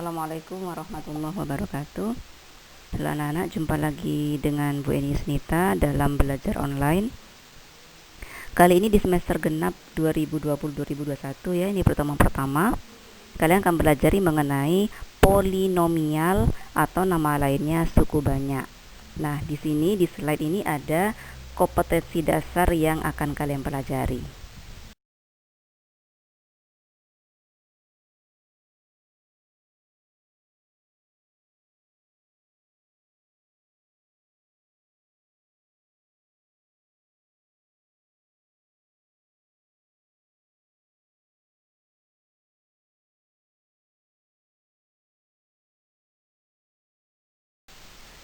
Assalamualaikum warahmatullahi wabarakatuh. Halo anak-anak, jumpa lagi dengan Bu Eni Yusnita dalam belajar online. Kali ini di semester genap 2020-2021 ya, ini pertemuan pertama. Kalian akan belajar mengenai polinomial atau nama lainnya suku banyak. Nah, di sini di slide ini ada kompetensi dasar yang akan kalian pelajari.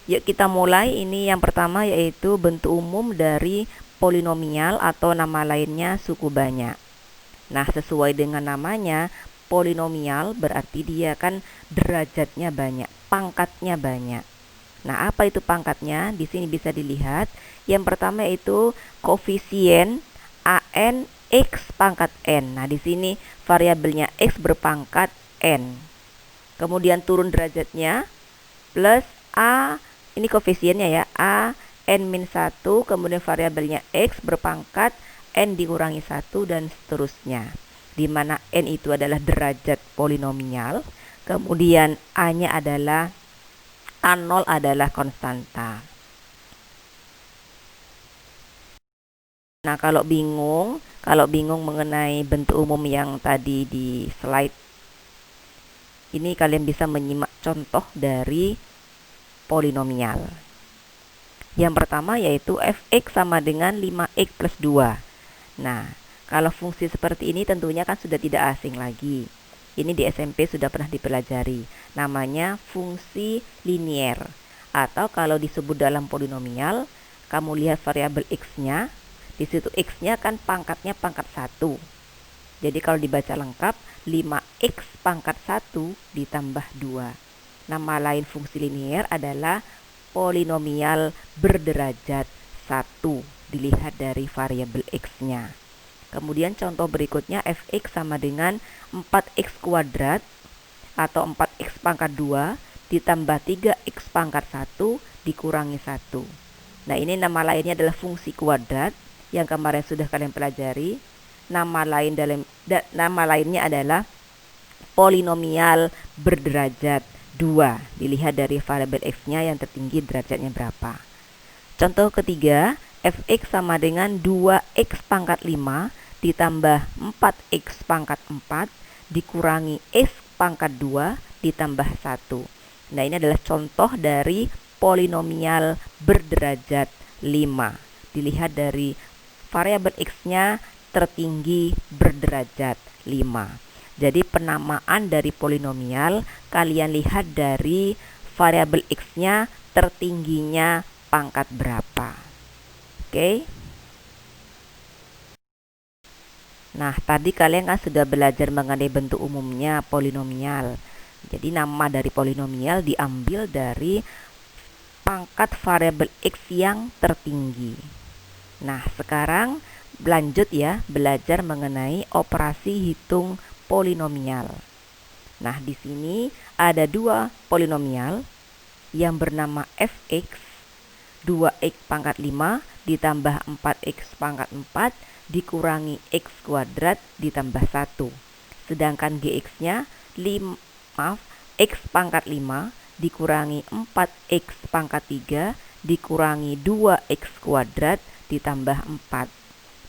Yuk kita mulai. Ini yang pertama yaitu bentuk umum dari polinomial atau nama lainnya suku banyak. Nah, sesuai dengan namanya, polinomial berarti dia kan derajatnya banyak, pangkatnya banyak. Nah, apa itu pangkatnya? Di sini bisa dilihat. Yang pertama yaitu koefisien an x pangkat n. Nah, di sini variabelnya x berpangkat n. Kemudian turun derajatnya plus a, ini koefisiennya ya, a n-1, kemudian variabelnya x berpangkat n dikurangi 1 dan seterusnya. Di mana n itu adalah derajat polinomial, kemudian a-nya adalah a0 adalah konstanta. Nah, kalau bingung mengenai bentuk umum yang tadi di slide ini, kalian bisa menyimak contoh dari polinomial. Yang pertama yaitu fx sama dengan 5x plus 2. Nah, kalau fungsi seperti ini tentunya kan sudah tidak asing lagi. Ini di SMP sudah pernah dipelajari. Namanya fungsi linier. Atau kalau disebut dalam polinomial, kamu lihat variabel x-nya. Di situ x-nya kan pangkatnya pangkat 1. Jadi kalau dibaca lengkap, 5x pangkat 1 ditambah 2. Nama lain fungsi linier adalah polinomial berderajat 1. Dilihat dari variabel x-nya. Kemudian contoh berikutnya fx sama dengan 4x kuadrat atau 4x pangkat 2 ditambah 3x pangkat 1 dikurangi 1. Nah, ini nama lainnya adalah fungsi kuadrat yang kemarin sudah kalian pelajari. Nama lainnya adalah polinomial berderajat 2. Dilihat dari variabel x-nya yang tertinggi derajatnya berapa. Contoh ketiga, fx sama dengan 2x pangkat 5 ditambah 4x pangkat 4 dikurangi x pangkat 2 ditambah 1. Nah, ini adalah contoh dari polinomial berderajat 5. Dilihat dari variabel x-nya tertinggi berderajat 5. Jadi penamaan dari polinomial kalian lihat dari variabel x-nya tertingginya pangkat berapa. Oke. Nah, tadi kalian kan sudah belajar mengenai bentuk umumnya polinomial. Jadi nama dari polinomial diambil dari pangkat variabel x yang tertinggi. Nah, sekarang lanjut ya belajar mengenai operasi hitung polinomial. Nah, di sini ada dua polinomial yang bernama fx 2x pangkat 5 ditambah 4x pangkat 4 dikurangi x kuadrat ditambah 1. Sedangkan gx-nya x pangkat 5 dikurangi 4x pangkat 3 dikurangi 2x kuadrat ditambah 4.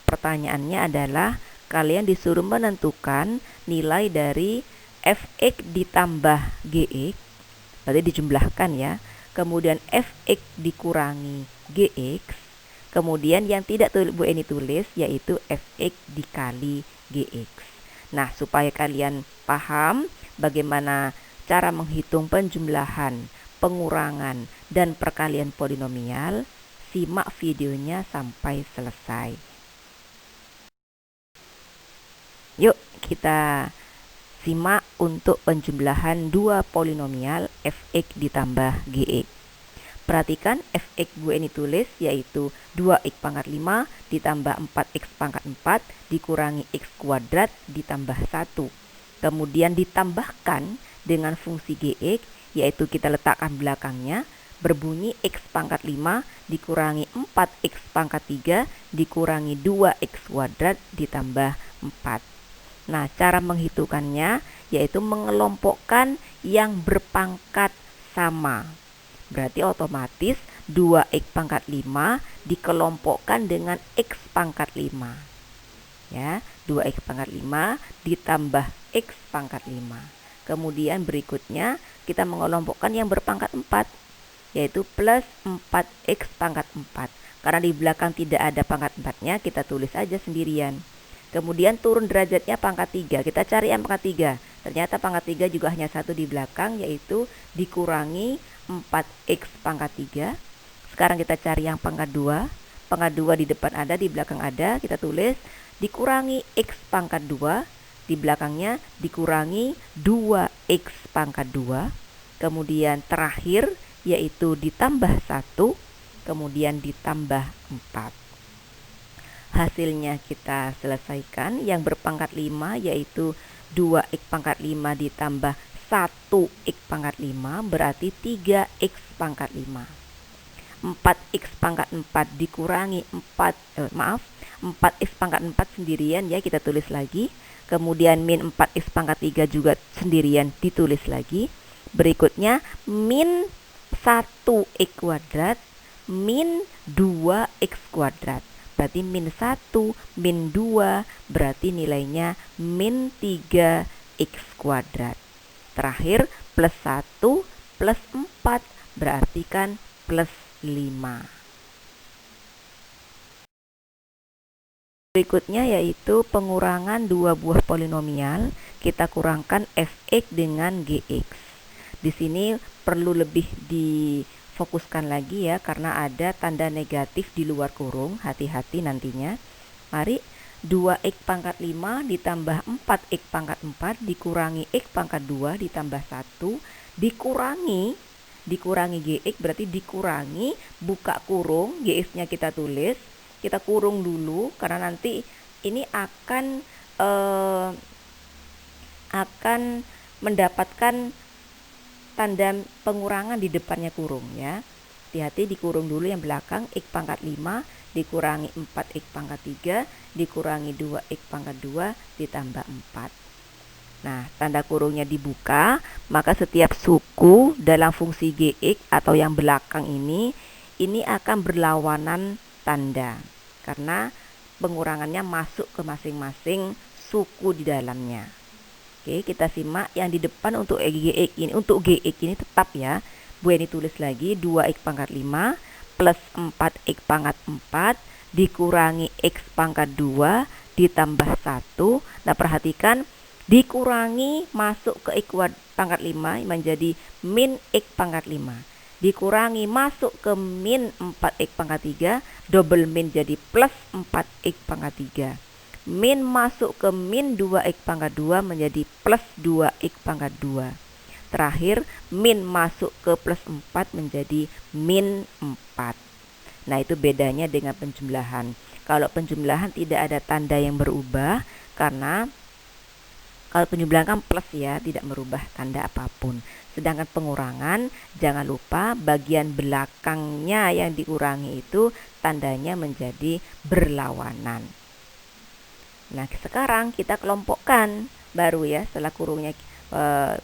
Pertanyaannya adalah kalian disuruh menentukan nilai dari fx ditambah gx, berarti dijumlahkan ya. Kemudian fx dikurangi gx. Kemudian yang tidak Bu Eni tulis yaitu fx dikali gx. Nah, supaya kalian paham bagaimana cara menghitung penjumlahan, pengurangan, dan perkalian polinomial, simak videonya sampai selesai. Yuk kita simak untuk penjumlahan dua polinomial fx ditambah gx. Perhatikan fx Bu Eni tulis yaitu 2x pangkat 5 ditambah 4x pangkat 4 dikurangi x kuadrat ditambah 1. Kemudian ditambahkan dengan fungsi Gx, yaitu kita letakkan belakangnya, berbunyi X pangkat 5 dikurangi 4X pangkat 3 dikurangi 2X kuadrat ditambah 4. Nah, cara menghitungkannya yaitu mengelompokkan yang berpangkat sama. Berarti otomatis 2X pangkat 5 dikelompokkan dengan X pangkat 5. Ya, 2X pangkat 5 ditambah X pangkat 5. Kemudian berikutnya kita mengelompokkan yang berpangkat 4, yaitu plus 4X pangkat 4. Karena di belakang tidak ada pangkat 4-nya, kita tulis aja sendirian. Kemudian turun derajatnya pangkat 3. Kita cari yang pangkat 3. Ternyata pangkat 3 juga hanya satu di belakang, yaitu dikurangi 4X pangkat 3. Sekarang kita cari yang pangkat 2. Pangkat 2 di depan ada, di belakang ada. Kita tulis dikurangi X pangkat 2. Di belakangnya dikurangi 2X pangkat 2. Kemudian terakhir yaitu ditambah 1. Kemudian ditambah 4. Hasilnya kita selesaikan. Yang berpangkat 5 yaitu 2X pangkat 5 ditambah 1X pangkat 5 berarti 3X pangkat 5. 4X pangkat 4 dikurangi 4X pangkat 4 sendirian ya, kita tulis lagi. Kemudian min 4X pangkat 3 juga sendirian ditulis lagi. Berikutnya min 1X kuadrat min 2X kuadrat. Berarti min 1 min 2 berarti nilainya min 3X kuadrat. Terakhir plus 1 plus 4 berarti kan plus 5. Berikutnya yaitu pengurangan dua buah polinomial. Kita kurangkan fx dengan gx. Di sini perlu lebih difokuskan lagi ya, karena ada tanda negatif di luar kurung. Hati-hati nantinya. Mari 2x pangkat 5 ditambah 4x pangkat 4 dikurangi x pangkat 2 ditambah 1 dikurangi gx, berarti dikurangi buka kurung, gx-nya kita tulis, kita kurung dulu karena nanti ini akan mendapatkan tanda pengurangan di depannya kurung ya. Hati-hati dikurung dulu yang belakang, x pangkat 5 dikurangi 4x pangkat 3 dikurangi 2x pangkat 2 ditambah 4. Nah, tanda kurungnya dibuka, maka setiap suku dalam fungsi gx atau yang belakang ini akan berlawanan tanda karena pengurangannya masuk ke masing-masing suku di dalamnya. Oke, kita simak yang di depan untuk gx ini. Untuk gx ini tetap ya, Bu Eni tulis lagi 2x pangkat 5 plus 4x pangkat 4 dikurangi x pangkat 2 ditambah 1. Nah, perhatikan dikurangi masuk ke x pangkat 5 menjadi min x pangkat 5. Dikurangi masuk ke min 4x pangkat 3, double min jadi plus 4x pangkat 3. Min masuk ke min 2x pangkat 2 menjadi plus 2x pangkat 2. Terakhir min masuk ke plus 4 menjadi min 4. Nah, itu bedanya dengan penjumlahan. Kalau penjumlahan tidak ada tanda yang berubah, karena kalau penjumlahan kan plus ya, tidak merubah tanda apapun. Sedangkan pengurangan, jangan lupa bagian belakangnya yang dikurangi itu tandanya menjadi berlawanan. Nah, sekarang kita kelompokkan baru ya, setelah kurungnya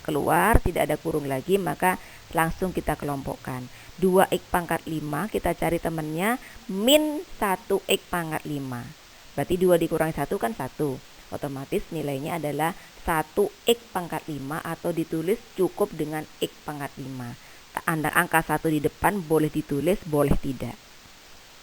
keluar, tidak ada kurung lagi, maka langsung kita kelompokkan. 2x pangkat 5 kita cari temannya min 1x pangkat 5. Berarti 2 dikurangi 1 kan 1. Otomatis nilainya adalah 1x pangkat 5 atau ditulis cukup dengan x pangkat 5. Angka 1 di depan boleh ditulis, boleh tidak.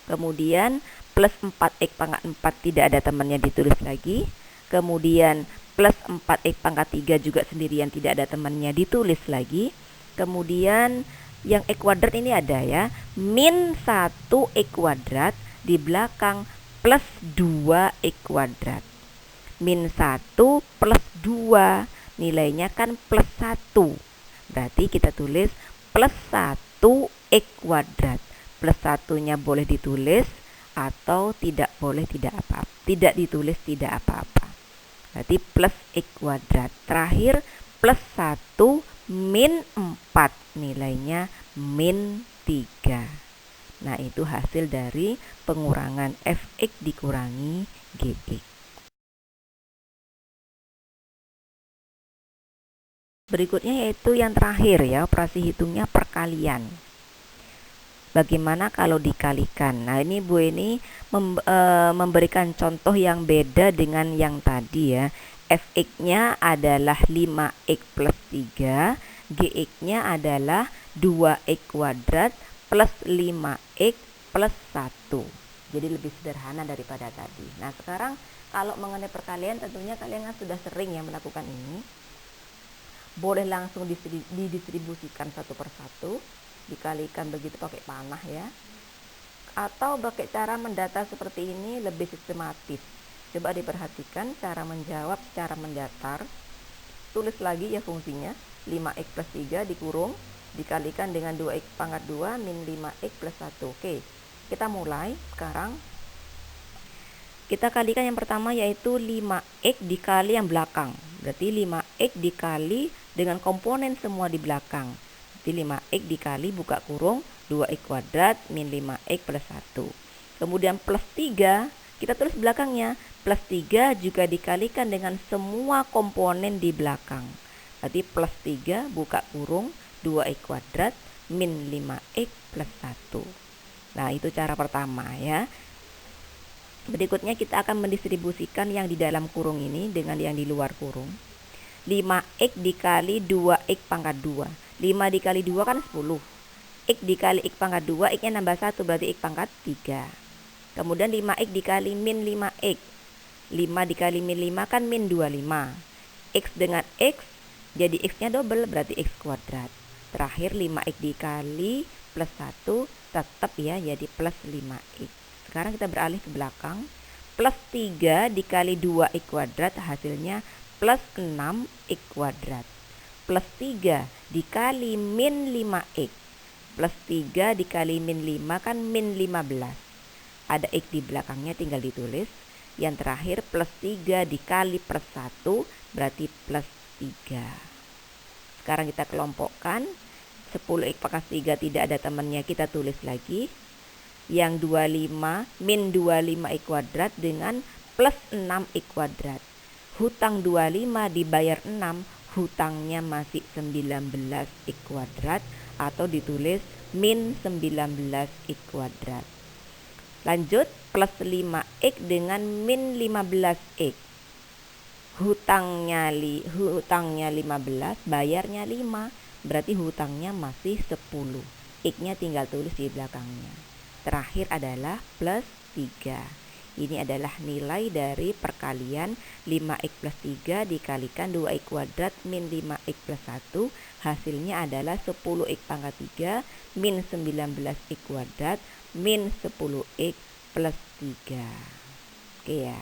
Kemudian plus 4x pangkat 4 tidak ada temannya, ditulis lagi. Kemudian plus 4x pangkat 3 juga sendirian tidak ada temannya, ditulis lagi. Kemudian yang x kuadrat ini ada ya, min 1x kuadrat di belakang plus 2x kuadrat. Min 1 plus 2 nilainya kan plus 1. Berarti kita tulis plus 1x kuadrat. Plus 1-nya boleh ditulis atau tidak boleh, tidak apa-apa. Tidak ditulis, tidak apa-apa. Berarti plus x kuadrat. Terakhir plus 1 min 4, nilainya min 3. Nah, itu hasil dari pengurangan fx dikurangi gx. Berikutnya yaitu yang terakhir ya, operasi hitungnya perkalian. Bagaimana kalau dikalikan? Nah, ini Bu ini memberikan contoh yang beda dengan yang tadi ya. Fx-nya adalah 5x plus 3, gx-nya adalah 2x kuadrat plus 5x plus 1. Jadi lebih sederhana daripada tadi. Nah, sekarang kalau mengenai perkalian tentunya kalian kan sudah sering ya melakukan ini. Boleh langsung didistribusikan satu persatu, dikalikan begitu pakai panah ya. Atau pakai cara mendata seperti ini lebih sistematis. Coba diperhatikan cara menjawab secara mendatar. Tulis lagi ya fungsinya, 5x plus 3 dikurung, dikalikan dengan 2x pangkat 2 min 5x plus 1. Oke, kita mulai sekarang. Kita kalikan yang pertama yaitu 5x dikali yang belakang. Berarti 5x dikali dengan komponen semua di belakang. Berarti 5x dikali buka kurung 2x kuadrat min 5x plus 1. Kemudian plus 3, kita tulis belakangnya. Plus 3 juga dikalikan dengan semua komponen di belakang. Berarti plus 3 buka kurung 2x kuadrat min 5x plus 1. Nah, itu cara pertama ya. Berikutnya kita akan mendistribusikan yang di dalam kurung ini dengan yang di luar kurung. 5x dikali 2x pangkat 2. 5 dikali 2 kan 10. X dikali x pangkat 2, x-nya nambah 1 berarti x pangkat 3. Kemudian 5x dikali min 5x. 5 dikali min 5 kan min 25. X dengan x, jadi x-nya double berarti x kuadrat. Terakhir 5x dikali plus 1 tetap ya jadi plus 5x. Sekarang kita beralih ke belakang. Plus 3 dikali 2x kuadrat hasilnya plus 6x kuadrat. Plus 3 dikali min 5x. Plus 3 dikali min 5 kan min 15. Ada x di belakangnya tinggal ditulis. Yang terakhir plus 3 dikali plus 1 berarti plus 3. Sekarang kita kelompokkan. 10x pangkat 3 tidak ada temannya, kita tulis lagi. Yang 25 min 25x kuadrat dengan plus 6x kuadrat. Hutang 25 dibayar 6, hutangnya masih 19x kuadrat atau ditulis min 19x kuadrat. Lanjut, plus 5x dengan min 15x. Hutangnya 15, bayarnya 5, berarti hutangnya masih 10. X-nya tinggal tulis di belakangnya. Terakhir adalah plus 3. Ini adalah nilai dari perkalian 5x plus 3 dikalikan 2x kuadrat min 5x plus 1. Hasilnya adalah 10x pangkat 3 min 19x kuadrat min 10x plus 3. Oke ya.